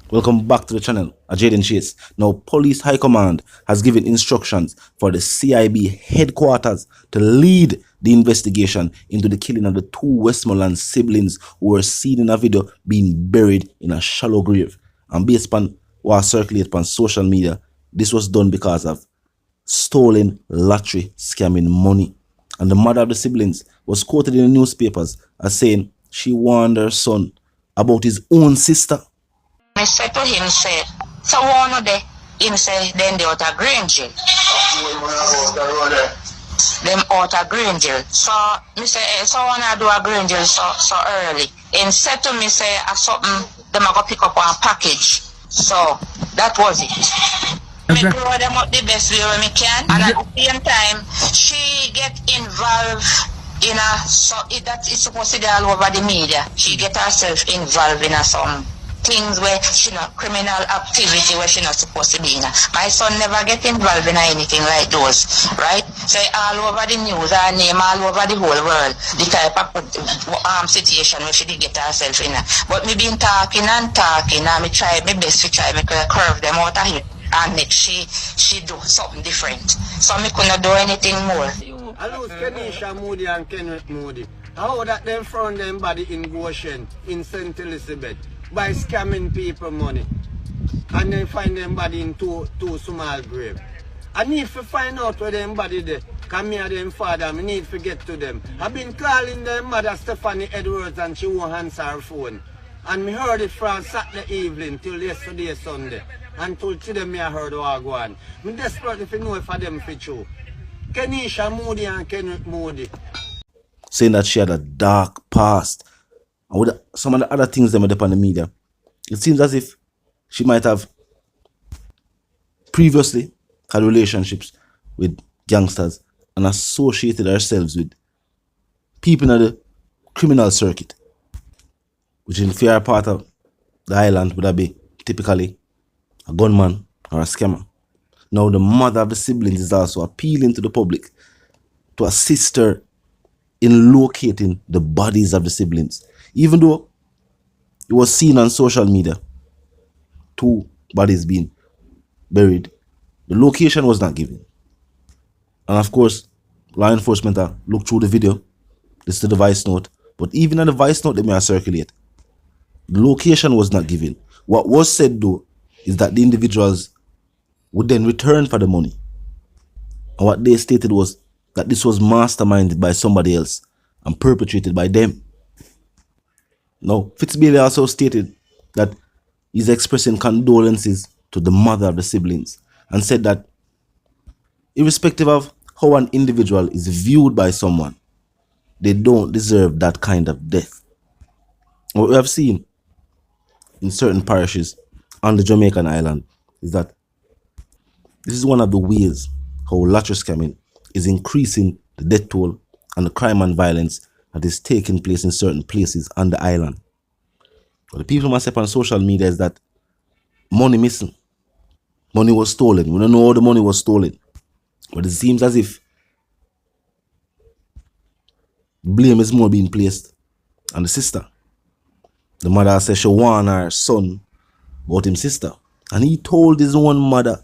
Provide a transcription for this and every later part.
Welcome back to the channel, Jaden Chase. Now, Police High Command has given instructions for the CIB headquarters to lead the investigation into the killing of the two Westmoreland siblings who were seen in a video being buried in a shallow grave. And based on what circulated on social media, this was done because of stolen lottery scamming money. And the mother of the siblings was quoted in the newspapers as saying she warned her son about his own sister. I said to him, say, so one of the, him say, then they out of green jail. Them out of green jail. So, me say, so when I do a green jail so early. Him said to me, say, something, them I go pick up one package. So, that was it. Me grow them up the best way when me can. And at the same time, she get involved in a, so that is supposed to be all over the media. She get herself involved in some things where she not criminal activity where she not supposed to be in. My son never get involved in anything like those, right? So all over the news, her name all over the whole world, the type of situation where she did get herself in. But me been talking and me try my best to try me curve them out of here. And next she do something different. So me couldn't do anything more. I lose Kenisha M0ther and Kenneth M0ther. How that them found them body in Goshen, in St. Elizabeth, by scamming people money. And they find them body in two small grave. I need to find out where them body there. Come here, them father, I need to get to them. I've been calling them mother Stephanie Edwards and she won't answer her phone. And me heard it from Saturday evening till yesterday Sunday. And till today me I heard what go on. I'm desperate if you know if them fit true. Kenisha M0ther and Kenneth M0ther. Saying that she had a dark past. And with some of the other things that were up on the media, it seems as if she might have previously had relationships with gangsters and associated herself with people in the criminal circuit, which in fair part of the island would be typically a gunman or a scammer. Now the mother of the siblings is also appealing to the public to assist her in locating the bodies of the siblings. Even though it was seen on social media, two bodies being buried, the location was not given. And of course, law enforcement looked through the video, listed the Voicenote, but even on the Voicenote they may circulate, the location was not given. What was said though is that the individuals would then return for the money. And what they stated was that this was masterminded by somebody else and perpetrated by them. Now, B0dy also stated that he's expressing condolences to the mother of the siblings and said that irrespective of how an individual is viewed by someone, they don't deserve that kind of death. What we have seen in certain parishes on the Jamaican island is that this is one of the ways how lottery scamming is increasing the death toll and the crime and violence that is taking place in certain places on the island. What the people must say on social media is that money missing. Money was stolen. We don't know how the money was stolen. But it seems as if blame is more being placed on the sister. The mother says she warned her son about his sister. And he told his own mother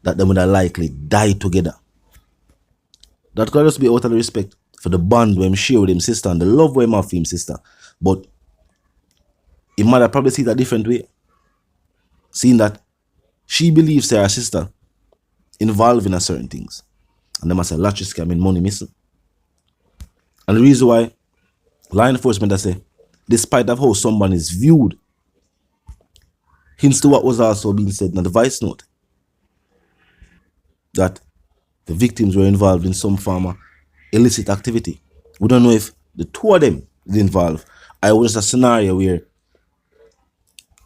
that they would have likely died together. That could just be out of the respect for the bond we share with his sister and the love we have for his sister. But his mother probably sees it a different way. Seeing that she believes her sister involved in certain things. And they must have lottery scamming, money missing. And the reason why law enforcement I say, despite of how someone is viewed, hints to what was also being said in the Voicenote, that the victims were involved in some form of illicit activity. We don't know if the two of them is involved. I was a scenario where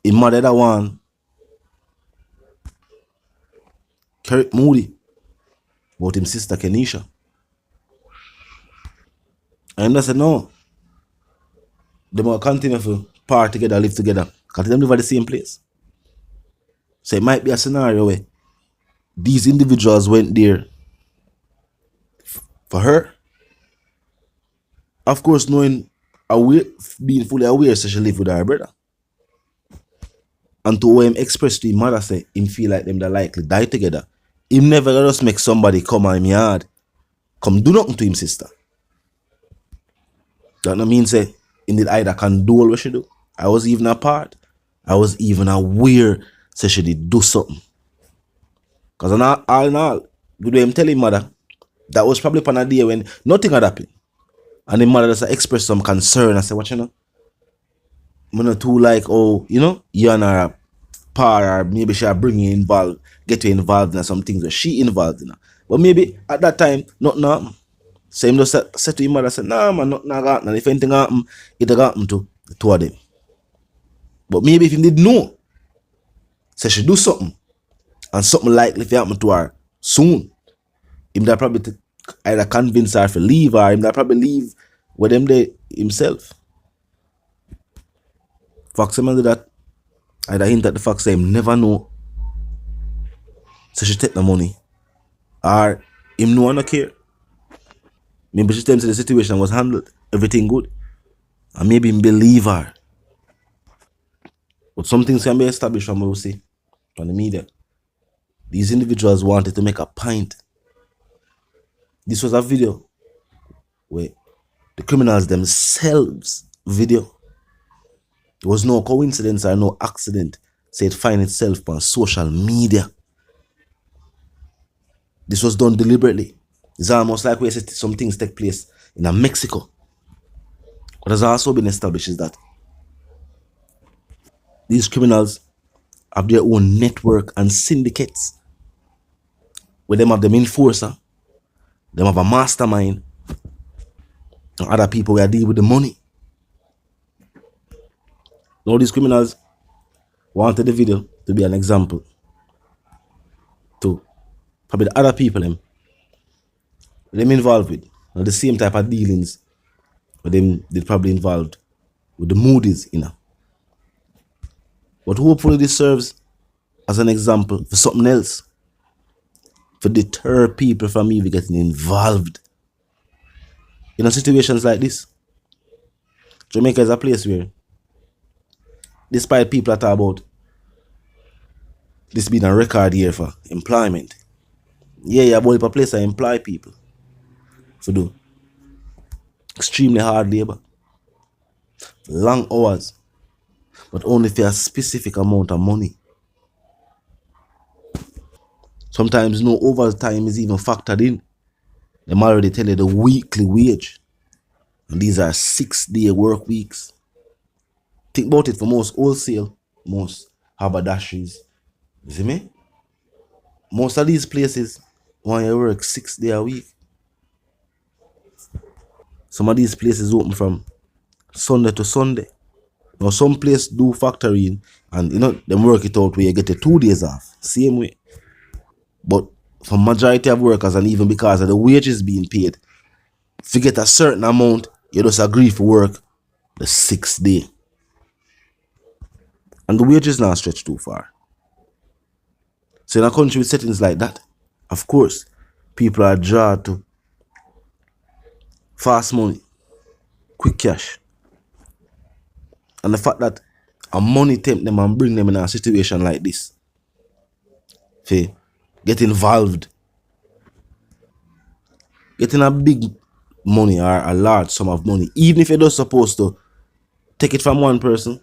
a mother that one Kenneth M0ther about his sister Kenisha. And I said no. They will continue to part together, live together. Because they live at the same place. So it might be a scenario where these individuals went there for her. Of course, knowing aware, being fully aware, so she live with her brother. And to what him express to him mother say him feel like them that likely die together. Him never just make somebody come on him yard, come do nothing to him sister. That no mean say in did either condole what she do. I was even a part. I was even aware say she did do something. Cause all in all, good way him tell him mother, that was probably upon a day when nothing had happened. And the mother just express some concern. I say, what you know? I'm not too like, oh, you know, you and her par, or maybe she bring you involved, get you involved in some things where she involved in. But maybe at that time, nothing happened. So him just said to him mother, said, nah man, nothing happened. And if anything happened, it happened to the two of them. But maybe if he did know, say she do something, and something likely if it happen to her soon, him that probably either convince her to leave, or him that probably leave with them there himself. Fox him do that. Either hint at the fact say him never know. So she take the money. Or him no one care. Maybe she tells the situation was handled. Everything good. And maybe him believe her. But some things can be established from what we see from the media. These individuals wanted to make a point. This was a video where the criminals themselves video. There was no coincidence or no accident. So it find itself on social media. This was done deliberately. It's almost like we said some things take place in Mexico. What has also been established is that these criminals have their own network and syndicates. Where them have them enforcer, them have a mastermind, and other people where deal with the money. Now these criminals wanted the video to be an example to probably the other people them involved with. Now the same type of dealings with them they probably involved with the M0thers, you know. But hopefully this serves as an example for something else. To deter people from even getting involved in situations like this. Jamaica is a place where, despite people that talk about this being a record year for employment, yeah, but it's a place that employ people to do extremely hard labor, long hours, but only for a specific amount of money. Sometimes no overtime is even factored in. Them already tell you the weekly wage. And these are 6-day work weeks. Think about it for most wholesale, most haberdasheries. You see me? Most of these places want you to work 6 days a week. Some of these places open from Sunday to Sunday. Now some places do factoring and you know them work it out where you get 2 days off. Same way. But for majority of workers, and even because of the wages being paid, if you get a certain amount, you just agree for work the 6th day. And the wages not stretch too far. So in a country with settings like that, of course, people are drawn to fast money, quick cash. And the fact that a money tempt them and bring them in a situation like this, for get involved, getting a big money or a large sum of money, even if you're just supposed to take it from one person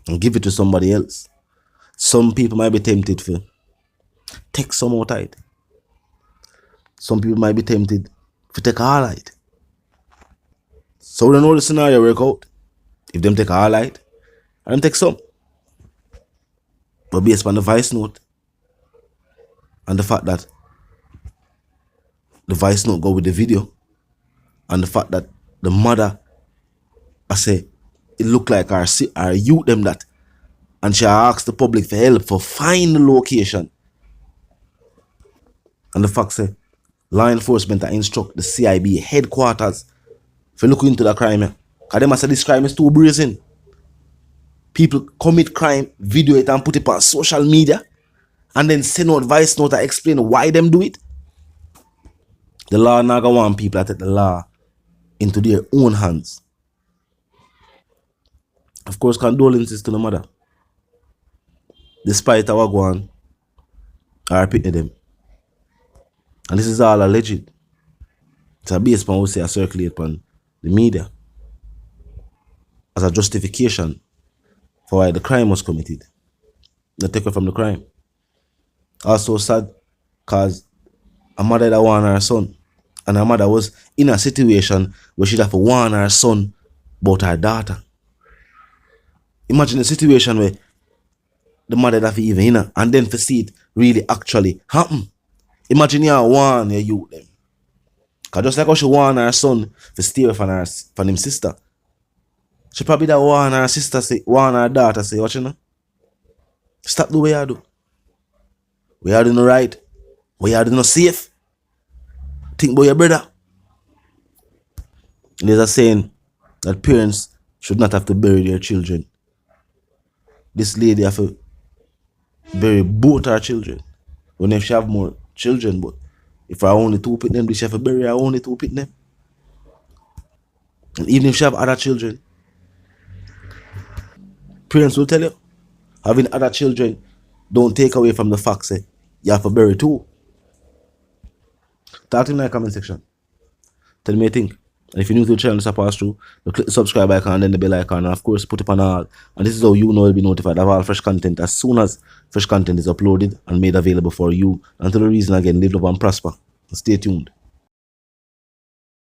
and give it to somebody else. Some people might be tempted to take some out of it. Some people might be tempted to take all of it. So we don't know the scenario work out. If them take all of it, and them take some. But based on the Voicenote, and the fact that the Voicenote go with the video, and the fact that the mother, I say, it look like our youth them that, and she asked the public for help for find the location. And the fact say, law enforcement instruct the CIB headquarters for look into the crime. Because them say this crime is too brazen. People commit crime, video it and put it on social media, and then send out Voicenote to explain why them do it. The law now gonna want people to take the law into their own hands. Of course, condolences to the mother. despite our go on, I repeat them. And this is all alleged. It's a based upon what say I circulate upon the media as a justification for why the crime was committed. They take away from the crime. Also sad because a mother that warned her son, and her mother was in a situation where she'd have to warn her son about her daughter. Imagine a situation where the mother have to even in her, and then to see it really actually happen. Imagine you warn your youth them. Cause just like how she warned her son to stay away from him sister, she probably that warn her sister say, warn her daughter say, what you know? Stop the way you do. We are doing the right. We are doing the safe. Think about your brother. There's a saying that parents should not have to bury their children. This lady have to bury both her children. When if she have more children, but if I only two pit them, she have to bury her only two pit them. And even if she have other children, parents will tell you, having other children don't take away from the fact that you have to bury two. Talk in the comment section. Tell me what you think. And if you're new to the channel, this pass through, you click the subscribe icon and then the bell icon, and of course put it on all. And this is how you know you'll be notified of all fresh content as soon as fresh content is uploaded and made available for you. Until the reason again, live, love and prosper. Stay tuned.